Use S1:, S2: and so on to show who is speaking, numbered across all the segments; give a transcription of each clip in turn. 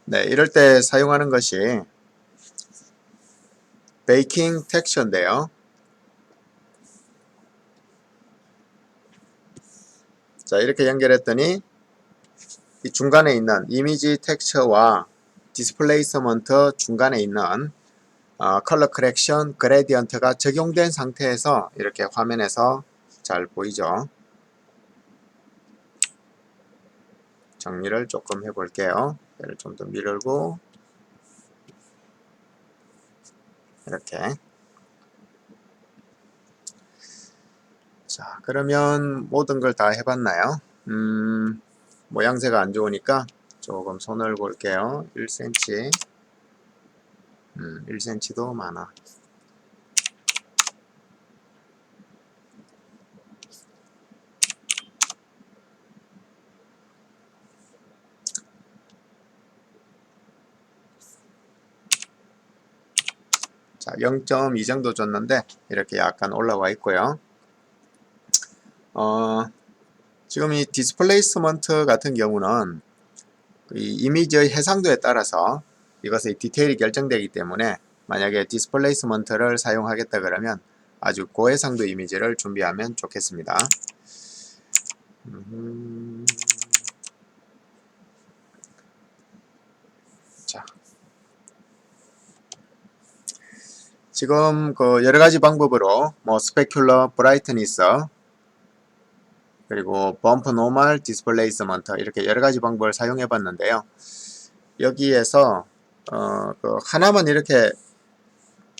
S1: 네, 이럴 때 사용하는 것이 베이킹 텍스처인데요. 자, 이렇게 연결했더니 이 중간에 있는 이미지 텍스처와 디스플레이스먼트 중간에 있는 컬러 커렉션 그레디언트가 적용된 상태에서 이렇게 화면에서 잘 보이죠. 정리를 조금 해볼게요. 얘를 좀 더 밀고 이렇게. 자, 그러면 모든 걸 다 해봤나요? 모양새가 안 좋으니까 조금 손을 볼게요. 1cm 1cm도 많아. 자, 0.2 정도 줬는데 이렇게 약간 올라와 있고요. 지금 이 디스플레이스먼트 같은 경우는 이 이미지의 해상도에 따라서 이것의 디테일이 결정되기 때문에 만약에 디스플레이스먼트를 사용하겠다 그러면 아주 고해상도 이미지를 준비하면 좋겠습니다. 자, 지금 그 여러 가지 방법으로 뭐 스페큘러, 브라이트니스 그리고 범프 노멀, 디스플레이스먼트 이렇게 여러 가지 방법을 사용해 봤는데요. 여기에서 그 하나만 이렇게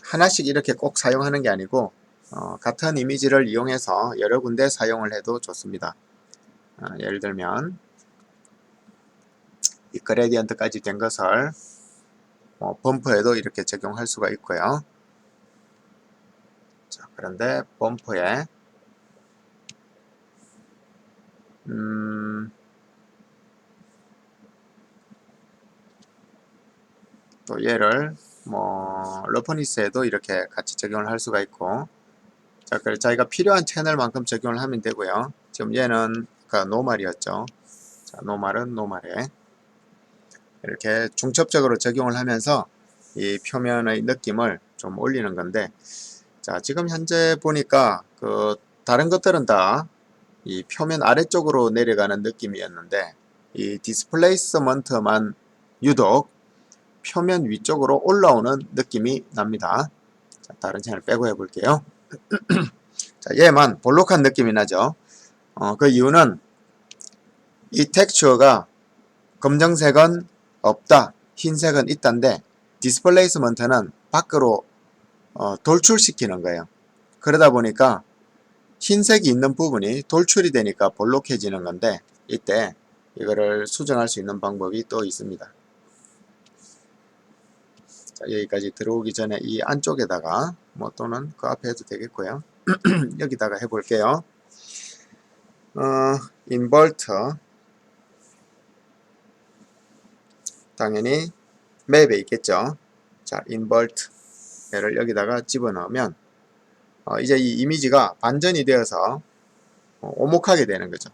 S1: 하나씩 이렇게 꼭 사용하는 게 아니고 같은 이미지를 이용해서 여러 군데 사용을 해도 좋습니다. 예를 들면 이 그레디언트까지 된 것을 범프에도 이렇게 적용할 수가 있고요. 자, 그런데 범프에 또 얘를 뭐 러퍼니스에도 이렇게 같이 적용을 할 수가 있고, 자, 그래서 자기가 필요한 채널만큼 적용을 하면 되고요. 지금 얘는 노말이었죠. 자, 노말은 노말에 이렇게 중첩적으로 적용을 하면서 이 표면의 느낌을 좀 올리는 건데, 자, 지금 현재 보니까 그 다른 것들은 다 이 표면 아래쪽으로 내려가는 느낌이었는데 이 디스플레이스먼트만 유독 표면 위쪽으로 올라오는 느낌이 납니다. 자, 다른 채널 빼고 해볼게요. 자, 얘만 볼록한 느낌이 나죠. 그 이유는 이 텍스처가 검정색은 없다, 흰색은 있다인데 디스플레이스먼트는 밖으로 돌출시키는 거예요. 그러다 보니까 흰색이 있는 부분이 돌출이 되니까 볼록해지는 건데 이때 이거를 수정할 수 있는 방법이 또 있습니다. 자, 여기까지 들어오기 전에 이 안쪽에다가 뭐 또는 그 앞에 해도 되겠고요. 여기다가 해볼게요. 인버터 당연히 맵에 있겠죠. 자, 인버트 얘를 여기다가 집어넣으면 이제 이 이미지가 반전이 되어서 오목하게 되는 거죠.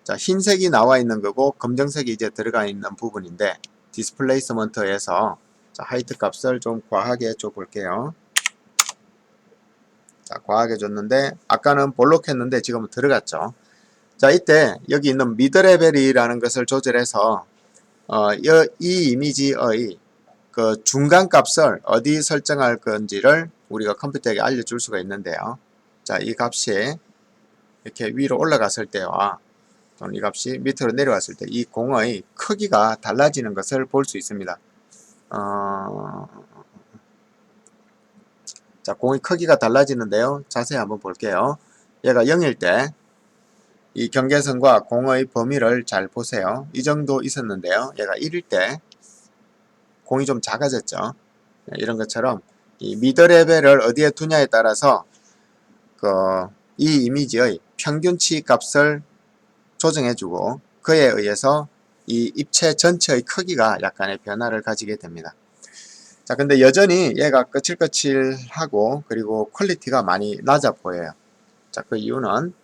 S1: 자, 흰색이 나와 있는 거고 검정색이 이제 들어가 있는 부분인데 디스플레이스먼트에서 자, 하이트 값을 좀 과하게 줘 볼게요. 자, 과하게 줬는데 아까는 볼록했는데 지금은 들어갔죠. 자, 이때 여기 있는 미드 레벨이라는 것을 조절해서 이 이미지의 그 중간 값을 어디 설정할 건지를 우리가 컴퓨터에게 알려줄 수가 있는데요. 자, 이 값이 이렇게 위로 올라갔을 때와 또는 이 값이 밑으로 내려왔을 때 이 공의 크기가 달라지는 것을 볼 수 있습니다. 자, 공의 크기가 달라지는데요. 자세히 한번 볼게요. 얘가 0일 때 이 경계선과 공의 범위를 잘 보세요. 이 정도 있었는데요. 얘가 1일 때 공이 좀 작아졌죠. 이런 것처럼 이 미드 레벨을 어디에 두냐에 따라서 이 이미지의 평균치 값을 조정해주고 그에 의해서 이 입체 전체의 크기가 약간의 변화를 가지게 됩니다. 자, 근데 여전히 얘가 거칠거칠하고 그리고 퀄리티가 많이 낮아 보여요. 자, 그 이유는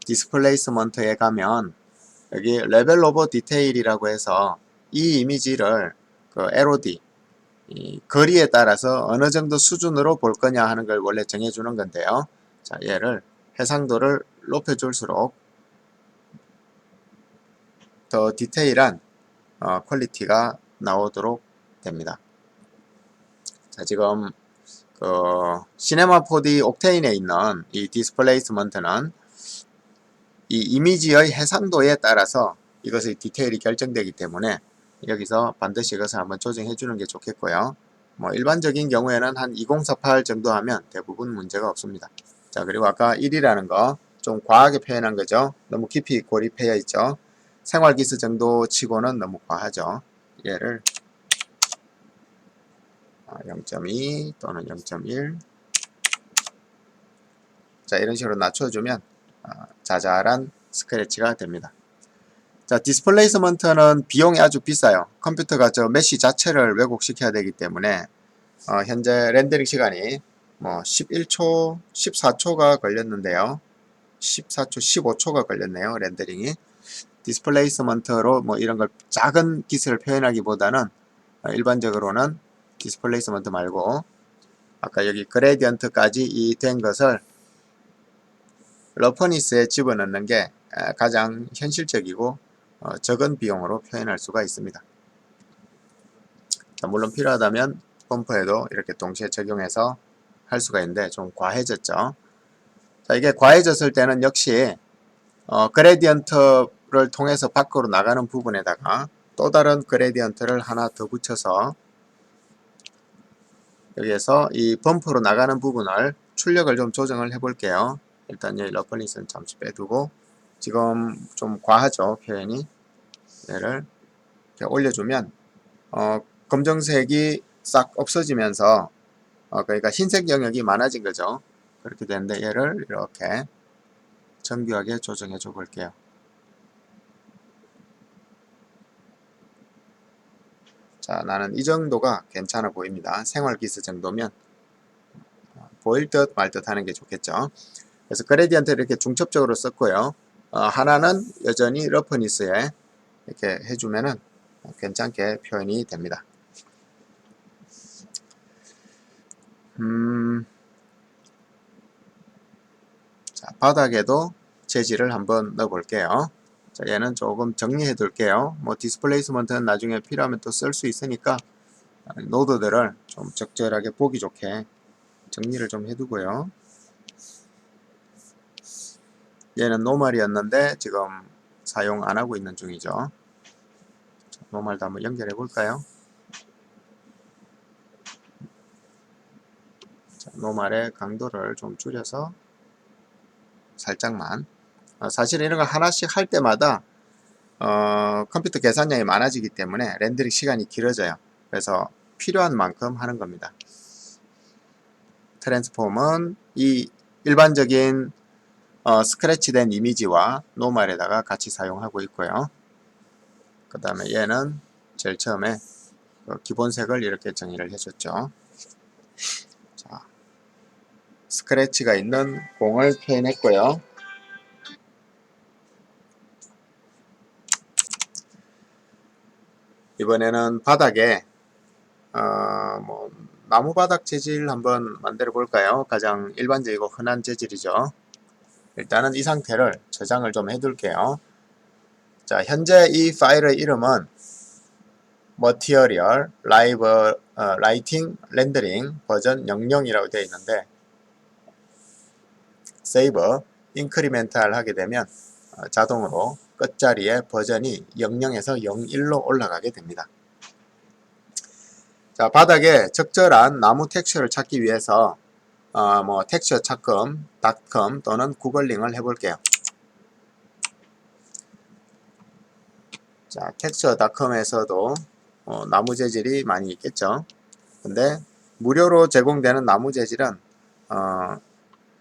S1: 디스플레이스먼트에 가면 여기 레벨 오버 디테일이라고 해서 이 이미지를 그 LOD 이 거리에 따라서 어느 정도 수준으로 볼 거냐 하는 걸 원래 정해주는 건데요. 자, 얘를 해상도를 높여줄수록 더 디테일한 퀄리티가 나오도록 됩니다. 자, 지금 그 시네마 4D 옥테인에 있는 이 디스플레이스먼트는 이 이미지의 해상도에 따라서 이것의 디테일이 결정되기 때문에 여기서 반드시 이것을 한번 조정해 주는 게 좋겠고요. 뭐 일반적인 경우에는 한 2048 정도 하면 대부분 문제가 없습니다. 자, 그리고 아까 1이라는 거 좀 과하게 표현한 거죠. 너무 깊이 고립되어 있죠. 생활기스 정도 치고는 너무 과하죠. 얘를 0.2 또는 0.1 자, 이런 식으로 낮춰주면 자잘한 스크래치가 됩니다. 자, 디스플레이스먼트는 비용이 아주 비싸요. 컴퓨터가 저 메시 자체를 왜곡시켜야 되기 때문에 현재 렌더링 시간이 뭐 11초, 14초가 걸렸는데요. 14초, 15초가 걸렸네요. 렌더링이. 디스플레이스먼트로 뭐 이런 걸 작은 기술을 표현하기보다는 일반적으로는 디스플레이스먼트 말고 아까 여기 그레디언트까지 이 된 것을 러퍼니스에 집어넣는 게 가장 현실적이고 적은 비용으로 표현할 수가 있습니다. 자, 물론 필요하다면 펌프에도 이렇게 동시에 적용해서 할 수가 있는데 좀 과해졌죠. 자, 이게 과해졌을 때는 역시 그레디언트를 통해서 밖으로 나가는 부분에다가 또 다른 그레디언트를 하나 더 붙여서 여기에서 이 범프로 나가는 부분을 출력을 좀 조정을 해 볼게요. 일단 여기 러퍼니스는 잠시 빼두고 지금 좀 과하죠 표현이. 얘를 이렇게 올려주면 검정색이 싹 없어지면서 그러니까 흰색 영역이 많아진 거죠. 그렇게 되는데 얘를 이렇게 정교하게 조정해 줘 볼게요. 자, 나는 이 정도가 괜찮아 보입니다. 생활기스 정도면 보일 듯 말 듯 하는 게 좋겠죠. 그래서 그레디언트를 이렇게 중첩적으로 썼고요. 하나는 여전히 러프니스에 이렇게 해주면은 괜찮게 표현이 됩니다. 자, 바닥에도 재질을 한번 넣어 볼게요. 자, 얘는 조금 정리해 둘게요. 뭐 디스플레이스먼트는 나중에 필요하면 또 쓸 수 있으니까 노드들을 좀 적절하게 보기 좋게 정리를 좀 해두고요. 얘는 노멀이었는데 지금 사용 안 하고 있는 중이죠. 자, 노멀도 한번 연결해 볼까요? 자, 노멀의 강도를 좀 줄여서 살짝만. 사실 이런 거 하나씩 할 때마다 컴퓨터 계산량이 많아지기 때문에 렌더링 시간이 길어져요. 그래서 필요한 만큼 하는 겁니다. 트랜스폼은 이 일반적인 스크래치된 이미지와 노멀에다가 같이 사용하고 있고요. 그 다음에 얘는 제일 처음에 기본색을 이렇게 정의를 해줬죠. 자, 스크래치가 있는 공을 표현했고요. 이번에는 바닥에 뭐 나무 바닥 재질 한번 만들어 볼까요? 가장 일반적이고 흔한 재질이죠. 일단은 이 상태를 저장을 좀 해둘게요. 자, 현재 이 파일의 이름은 Material Lighting Rendering 버전 00이라고 되어 있는데 Save, Incremental 하게 되면 자동으로 끝자리에 버전이 00에서 01로 올라가게 됩니다. 자, 바닥에 적절한 나무 텍스처를 찾기 위해서 뭐 텍스처 찾금, 닷컴 또는 구글링을 해볼게요. 자, 텍스처.com에서도 나무 재질이 많이 있겠죠. 근데 무료로 제공되는 나무 재질은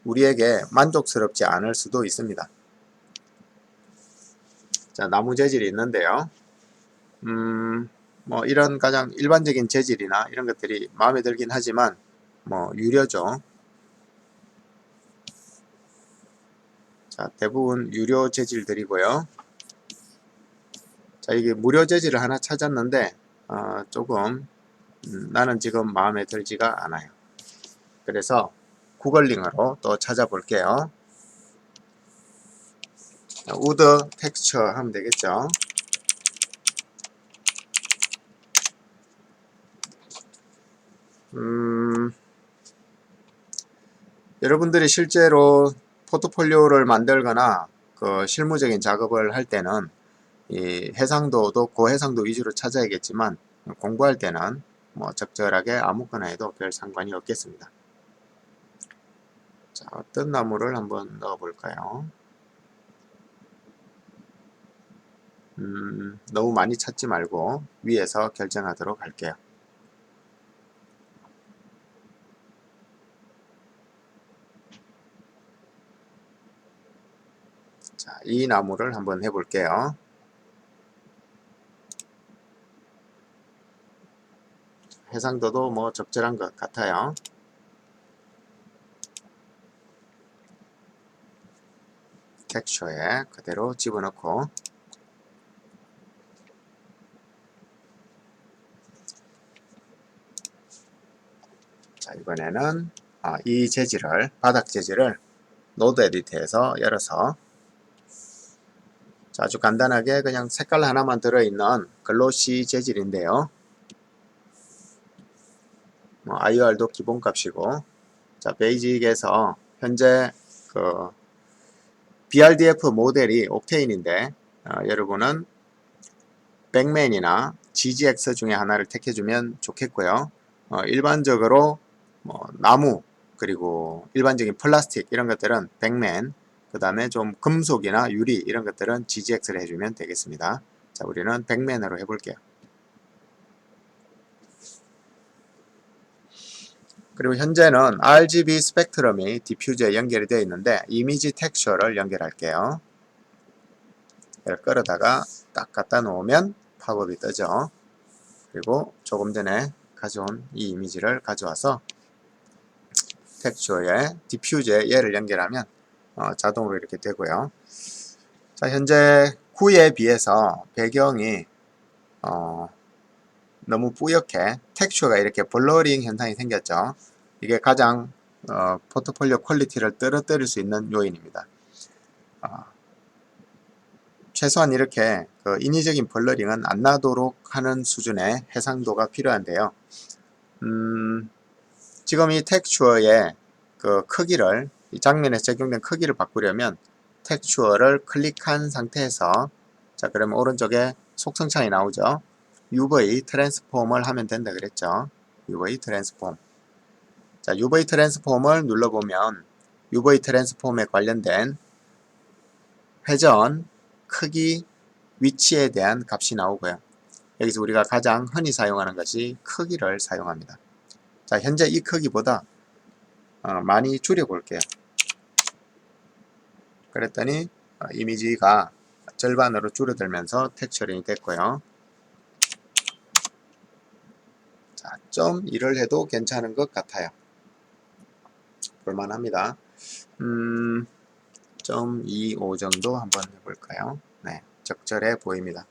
S1: 우리에게 만족스럽지 않을 수도 있습니다. 자, 나무 재질이 있는데요. 뭐 이런 가장 일반적인 재질이나 이런 것들이 마음에 들긴 하지만 뭐 유료죠. 자, 대부분 유료 재질들이고요. 자, 이게 무료 재질을 하나 찾았는데 조금 나는 지금 마음에 들지가 않아요. 그래서 구글링으로 또 찾아볼게요. 우드 텍스처 하면 되겠죠. 여러분들이 실제로 포트폴리오를 만들거나 그 실무적인 작업을 할 때는 이 해상도도 고해상도 위주로 찾아야겠지만 공부할 때는 뭐 적절하게 아무거나 해도 별 상관이 없겠습니다. 자, 어떤 나무를 한번 넣어 볼까요? 너무 많이 찾지 말고 위에서 결정하도록 할게요. 자, 이 나무를 한번 해볼게요. 해상도도 뭐 적절한 것 같아요. 텍스처에 그대로 집어넣고, 자, 이번에는 이 재질을, 바닥 재질을 노드 에디트에서 열어서, 자, 아주 간단하게 그냥 색깔 하나만 들어있는 글로시 재질인데요. IR도 기본값이고, 자, 베이직에서 현재 그 BRDF 모델이 옥테인인데 여러분은 백맨이나 GGX 중에 하나를 택해주면 좋겠고요. 일반적으로 뭐 나무 그리고 일반적인 플라스틱 이런 것들은 백맨, 그 다음에 좀 금속이나 유리 이런 것들은 GGX를 해주면 되겠습니다. 자, 우리는 백맨으로 해볼게요. 그리고 현재는 RGB 스펙트럼이 디퓨저에 연결이 되어 있는데 이미지 텍스처를 연결할게요. 이걸 끌어다가 딱 갖다 놓으면 팝업이 뜨죠. 그리고 조금 전에 가져온 이 이미지를 가져와서 텍스처에 디퓨저에 얘를 연결하면 자동으로 이렇게 되고요. 자, 현재 구에 비해서 배경이 너무 뿌옇게 텍스처가 이렇게 블러링 현상이 생겼죠. 이게 가장 포트폴리오 퀄리티를 떨어뜨릴 수 있는 요인입니다. 최소한 이렇게 그 인위적인 블러링은 안 나도록 하는 수준의 해상도가 필요한데요. 지금 이 텍스처의 그 크기를, 이 장면에 적용된 크기를 바꾸려면 텍스처를 클릭한 상태에서, 자, 그러면 오른쪽에 속성창이 나오죠. UV 트랜스폼을 하면 된다 그랬죠. UV 트랜스폼. 자, UV 트랜스폼을 눌러보면 UV 트랜스폼에 관련된 회전, 크기, 위치에 대한 값이 나오고요. 여기서 우리가 가장 흔히 사용하는 것이 크기를 사용합니다. 자, 현재 이 크기보다 많이 줄여볼게요. 그랬더니 이미지가 절반으로 줄어들면서 텍스처링이 됐고요. 자, 좀 일을 해도 괜찮은 것 같아요. 볼만합니다. 좀 25 정도 한번 해볼까요? 네, 적절해 보입니다.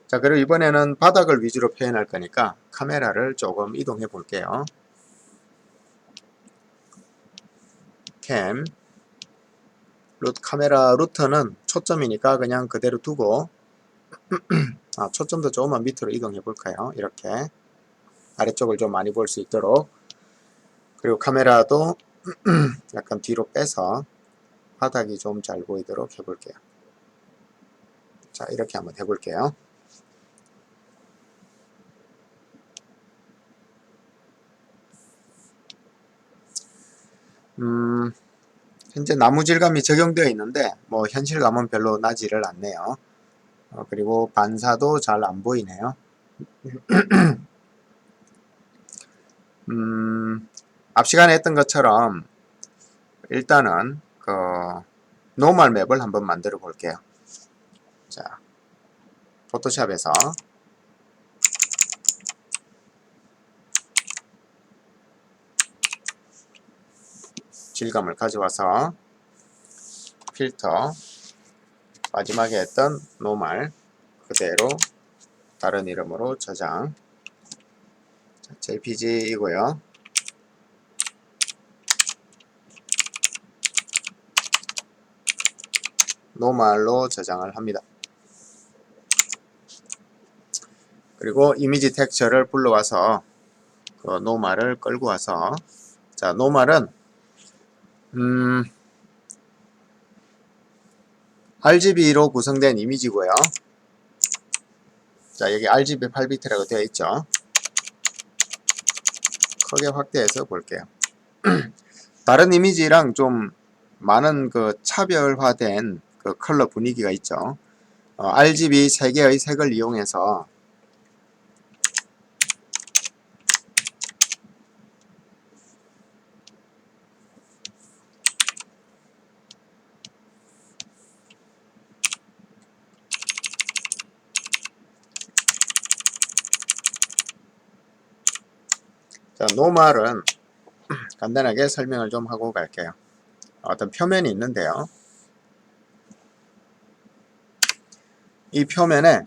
S1: 자, 그리고 이번에는 바닥을 위주로 표현할 거니까 카메라를 조금 이동해 볼게요. 캠 카메라 루터는 초점이니까 그냥 그대로 두고 초점도 조금만 밑으로 이동해 볼까요? 이렇게 아래쪽을 좀 많이 볼 수 있도록. 그리고 카메라도 약간 뒤로 빼서 바닥이 좀 잘 보이도록 해볼게요. 자, 이렇게 한번 해볼게요. 현재 나무 질감이 적용되어 있는데 뭐 현실감은 별로 나지를 않네요. 그리고 반사도 잘 안 보이네요. 앞 시간에 했던 것처럼 일단은 그 노멀 맵을 한번 만들어 볼게요. 자, 포토샵에서 질감을 가져와서 필터, 마지막에 했던 노멀 그대로 다른 이름으로 저장. JPG이고요. 노멀로 저장을 합니다. 그리고 이미지 텍스처를 불러와서 그 노멀을 끌고 와서, 자, 노멀은 RGB로 구성된 이미지고요. 자, 여기 RGB 8비트라고 되어 있죠. 크게 확대해서 볼게요. 다른 이미지랑 좀 많은 그 차별화된 그 컬러 분위기가 있죠. RGB 3개의 색을 이용해서 자, 노멀은 간단하게 설명을 좀 하고 갈게요. 어떤 표면이 있는데요. 이 표면에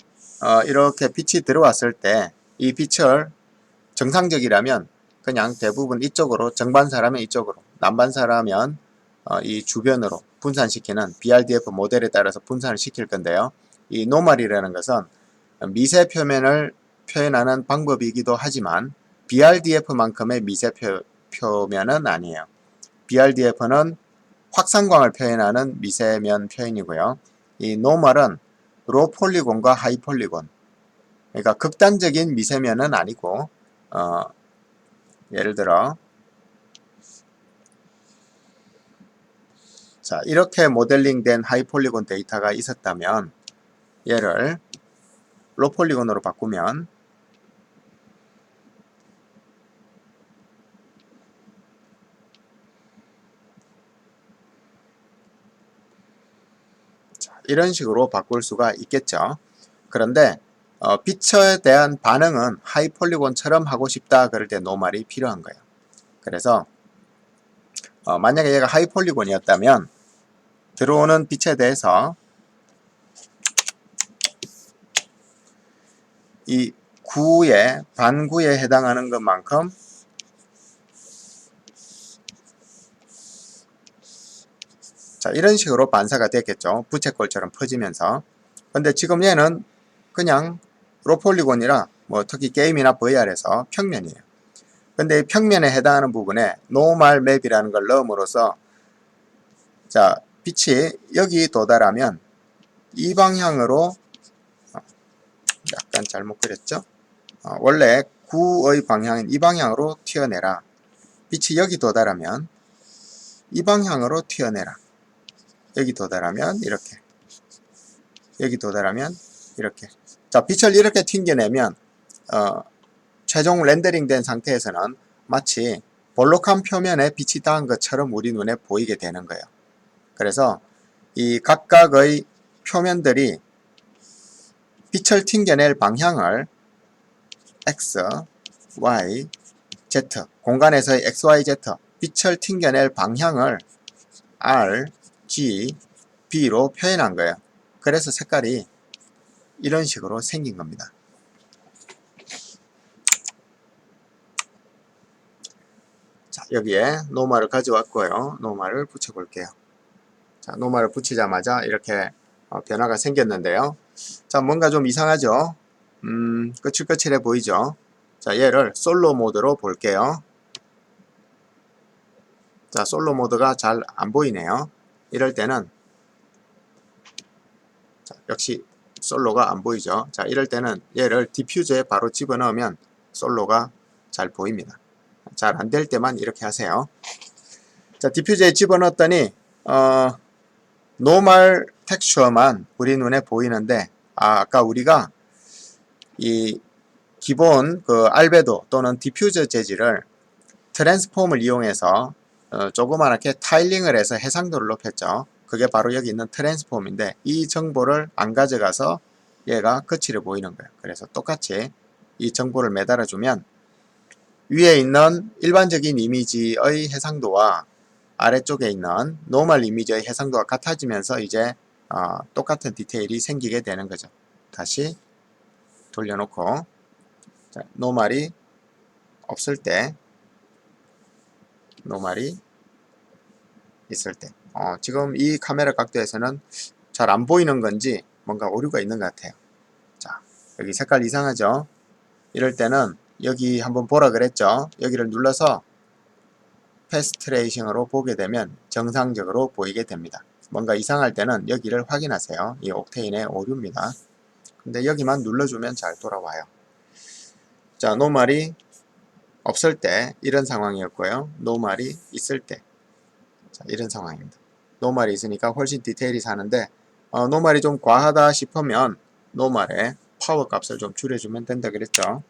S1: 이렇게 빛이 들어왔을 때 이 빛을 정상적이라면 그냥 대부분 이쪽으로, 정반사라면 이쪽으로, 남반사라면 이 주변으로 분산시키는 BRDF 모델에 따라서 분산을 시킬 건데요. 이 노멀이라는 것은 미세 표면을 표현하는 방법이기도 하지만 BRDF만큼의 미세 표면은 아니에요. BRDF는 확산광을 표현하는 미세면 표현이고요. 이 노멀은 로 폴리곤과 하이 폴리곤, 그러니까 극단적인 미세면은 아니고 예를 들어 자, 이렇게 모델링된 하이 폴리곤 데이터가 있었다면 얘를 로 폴리곤으로 바꾸면 자, 이런 식으로 바꿀 수가 있겠죠. 그런데 빛에 대한 반응은 하이 폴리곤처럼 하고 싶다 그럴 때 노멀이 필요한 거예요. 그래서 만약에 얘가 하이 폴리곤이었다면 들어오는 빛에 대해서 이 구의 반구에 해당하는 것만큼 자, 이런 식으로 반사가 됐겠죠. 부채꼴처럼 퍼지면서. 근데 지금 얘는 그냥 로 폴리곤이라 뭐 특히 게임이나 VR에서 평면이에요. 근데 이 평면에 해당하는 부분에 노멀 맵이라는 걸 넣음으로써 자, 빛이 여기 도달하면 이 방향으로 약간 잘못 그렸죠? 원래 구의 방향인 이 방향으로 튀어내라. 빛이 여기 도달하면 이 방향으로 튀어내라. 여기 도달하면 이렇게, 여기 도달하면 이렇게. 자, 빛을 이렇게 튕겨내면 최종 렌더링 된 상태에서는 마치 볼록한 표면에 빛이 닿은 것처럼 우리 눈에 보이게 되는 거예요. 그래서 이 각각의 표면들이 빛을 튕겨낼 방향을 X, Y, Z, 공간에서의 X, Y, Z, 빛을 튕겨낼 방향을 R, G, B로 표현한 거예요. 그래서 색깔이 이런 식으로 생긴 겁니다. 자, 여기에 노멀을 가져왔고요. 노멀을 붙여볼게요. 자, 노멀을 붙이자마자 이렇게 변화가 생겼는데요. 자, 뭔가 좀 이상하죠? 거칠거칠해 보이죠? 자, 얘를 솔로 모드로 볼게요. 자, 솔로 모드가 잘 안 보이네요. 이럴 때는 자, 역시 솔로가 안 보이죠? 자, 이럴 때는 얘를 디퓨저에 바로 집어넣으면 솔로가 잘 보입니다. 잘 안 될 때만 이렇게 하세요. 자, 디퓨저에 집어넣었더니 노멀 텍스처만 우리 눈에 보이는데 아까 우리가 이 기본 그 알베도 또는 디퓨저 재질을 트랜스폼을 이용해서 조그맣게 타일링을 해서 해상도를 높였죠. 그게 바로 여기 있는 트랜스폼인데 이 정보를 안 가져가서 얘가 거칠어 보이는 거예요. 그래서 똑같이 이 정보를 매달아 주면 위에 있는 일반적인 이미지의 해상도와 아래쪽에 있는 노멀 이미지의 해상도가 같아지면서 이제 똑같은 디테일이 생기게 되는 거죠. 다시 돌려놓고, 자, 노말이 없을 때, 노말이 있을 때. 지금 이 카메라 각도에서는 잘 안 보이는 건지 뭔가 오류가 있는 것 같아요. 자, 여기 색깔 이상하죠? 이럴 때는 여기 한번 보라 그랬죠? 여기를 눌러서 패스트 트레이싱으로 보게 되면 정상적으로 보이게 됩니다. 뭔가 이상할 때는 여기를 확인하세요. 이 옥테인의 오류입니다. 근데 여기만 눌러주면 잘 돌아와요. 자, 노말이 없을 때 이런 상황이었고요. 노말이 있을 때, 자, 이런 상황입니다. 노말이 있으니까 훨씬 디테일이 사는데, 노말이 좀 과하다 싶으면 노말의 파워 값을 좀 줄여주면 된다 그랬죠.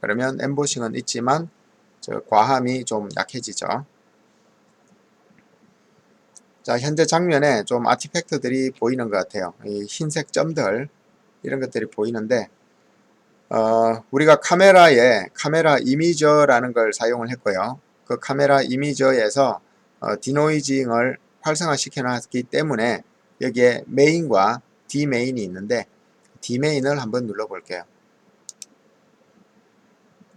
S1: 그러면 엠보싱은 있지만 저 과함이 좀 약해지죠. 자, 현재 장면에 좀 아티팩트들이 보이는 것 같아요. 이 흰색 점들, 이런 것들이 보이는데, 우리가 카메라에 카메라 이미저라는 걸 사용을 했고요. 그 카메라 이미저에서 디노이징을 활성화시켜 놨기 때문에 여기에 메인과 디메인이 있는데, 디메인을 한번 눌러 볼게요.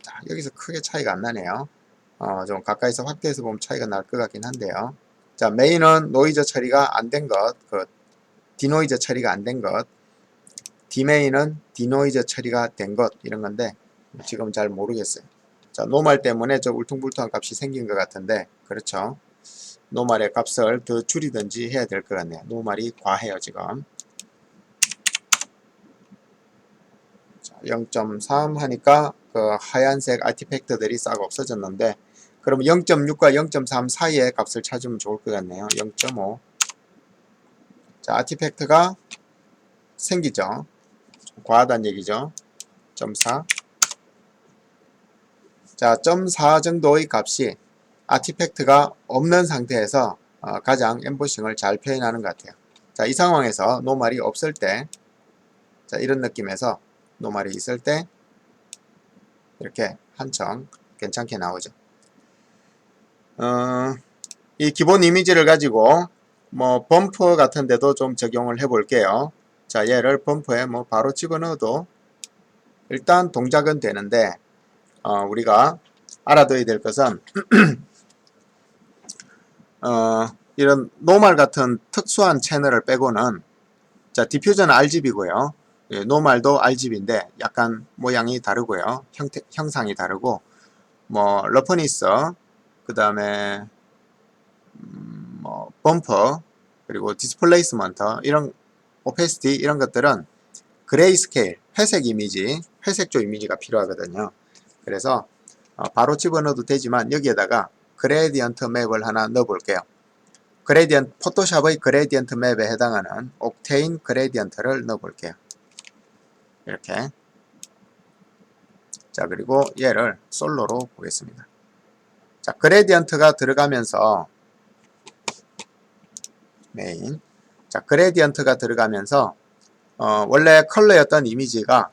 S1: 자, 여기서 크게 차이가 안 나네요. 좀 가까이서 확대해서 보면 차이가 날 것 같긴 한데요. 자, 메인은 노이즈 처리가 안 된 것, 디노이즈 처리가 안 된 것, 디메인은 디노이즈 처리가 된 것, 이런 건데 지금 잘 모르겠어요. 자, 노말 때문에 저 울퉁불퉁한 값이 생긴 것 같은데, 그렇죠. 노말의 값을 더 줄이든지 해야 될 것 같네요. 노말이 과해요 지금. 0.3 하니까 그 하얀색 아티팩트들이 싹 없어졌는데, 그럼 0.6과 0.3 사이의 값을 찾으면 좋을 것 같네요. 0.5. 자, 아티팩트가 생기죠. 좀 과하다는 얘기죠. 0.4. 자, 0.4 정도의 값이 아티팩트가 없는 상태에서 가장 엠보싱을 잘 표현하는 것 같아요. 자, 이 상황에서 노말이 없을 때, 자, 이런 느낌에서 노말이 있을 때 이렇게 한청 괜찮게 나오죠. 이 기본 이미지를 가지고 뭐 범프 같은 데도 좀 적용을 해 볼게요. 자, 얘를 범프에 뭐 바로 집어넣어도 일단 동작은 되는데, 우리가 알아둬야 될 것은 이런 노말 같은 특수한 채널을 빼고는, 자, 디퓨저는 RGB고요. 예, 노말도 RGB인데 약간 모양이 다르고요. 형상이 다르고, 뭐 러퍼니스, 그 다음에 뭐 범퍼, 그리고 디스플레이스먼트, 이런 오페시티, 이런 것들은 그레이스케일, 회색 이미지, 회색조 이미지가 필요하거든요. 그래서 바로 집어넣어도 되지만 여기에다가 그레디언트 맵을 하나 넣어 볼게요. 포토샵의 그레디언트 맵에 해당하는 옥테인 그레디언트를 넣어 볼게요. 이렇게. 자, 그리고 얘를 솔로로 보겠습니다. 자, 그레디언트가 들어가면서 메인. 자, 그레디언트가 들어가면서 원래 컬러였던 이미지가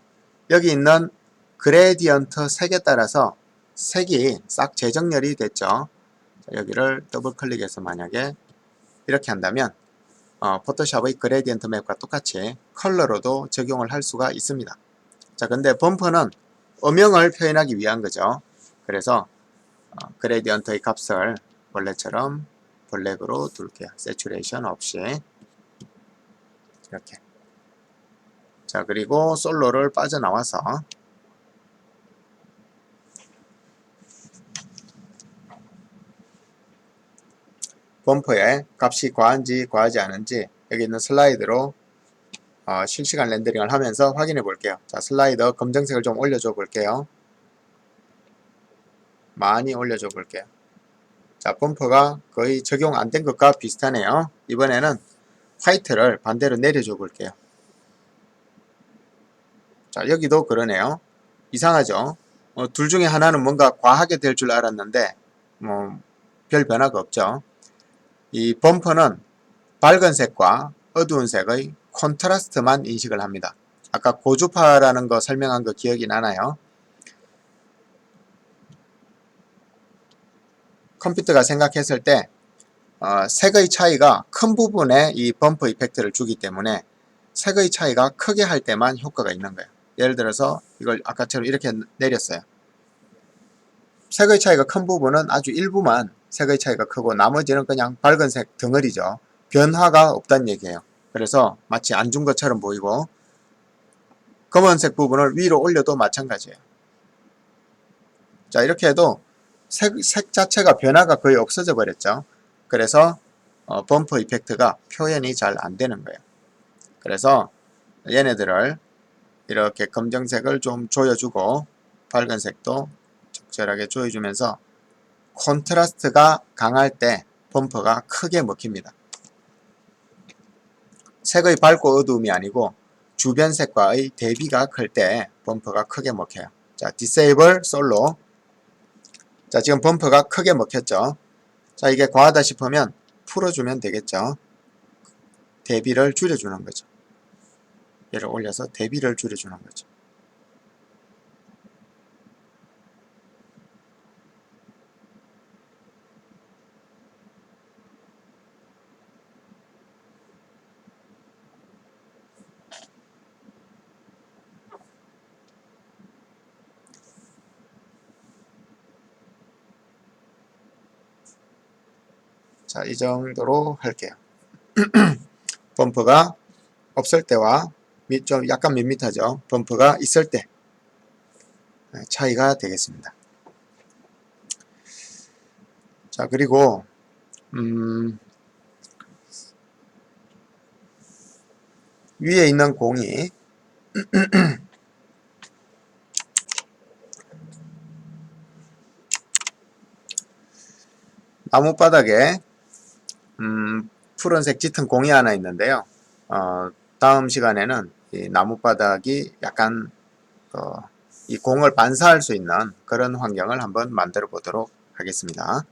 S1: 여기 있는 그레디언트 색에 따라서 색이 싹 재정렬이 됐죠. 자, 여기를 더블 클릭해서 만약에 이렇게 한다면 포토샵의 그레디언트 맵과 똑같이 컬러로도 적용을 할 수가 있습니다. 자, 근데 범퍼는 음영을 표현하기 위한 거죠. 그래서 그레디언트의 값을 원래처럼 블랙으로 둘게요. 세츄레이션 없이 이렇게. 자, 그리고 솔로를 빠져나와서 범퍼의 값이 과한지 과하지 않은지 여기 있는 슬라이드로 실시간 렌더링을 하면서 확인해 볼게요. 자, 슬라이더 검정색을 좀 올려줘 볼게요. 많이 올려줘 볼게요. 자, 범퍼가 거의 적용 안 된 것과 비슷하네요. 이번에는 화이트를 반대로 내려줘 볼게요. 자, 여기도 그러네요. 이상하죠? 둘 중에 하나는 뭔가 과하게 될 줄 알았는데 별 변화가 없죠. 이 범퍼는 밝은 색과 어두운 색의 콘트라스트만 인식을 합니다. 아까 고주파라는 거 설명한 거 기억이 나나요? 컴퓨터가 생각했을 때 색의 차이가 큰 부분에 이 범퍼 이펙트를 주기 때문에 색의 차이가 크게 할 때만 효과가 있는 거예요. 예를 들어서 이걸 아까처럼 이렇게 내렸어요. 색의 차이가 큰 부분은 아주 일부만 색의 차이가 크고 나머지는 그냥 밝은색 덩어리죠. 변화가 없다는 얘기예요. 그래서 마치 안 준 것처럼 보이고 검은색 부분을 위로 올려도 마찬가지예요. 자, 이렇게 해도 색 자체가 변화가 거의 없어져 버렸죠. 그래서 범퍼 이펙트가 표현이 잘 안 되는 거예요. 그래서 얘네들을 이렇게 검정색을 좀 조여주고 밝은색도 적절하게 조여주면서 콘트라스트가 강할 때 범퍼가 크게 먹힙니다. 색의 밝고 어두움이 아니고 주변 색과의 대비가 클 때 범퍼가 크게 먹혀요. 자, 디세이블 솔로. 자, 지금 범퍼가 크게 먹혔죠. 자, 이게 과하다 싶으면 풀어주면 되겠죠. 대비를 줄여주는 거죠. 얘를 올려서 대비를 줄여주는 거죠. 자, 이 정도로 할게요. 범퍼가 없을 때와 좀 약간 밋밋하죠. 범퍼가 있을 때 차이가 되겠습니다. 자, 그리고 위에 있는 공이 나무바닥에 푸른색 짙은 공이 하나 있는데요. 다음 시간에는 이 나무바닥이 약간 이 공을 반사할 수 있는 그런 환경을 한번 만들어 보도록 하겠습니다.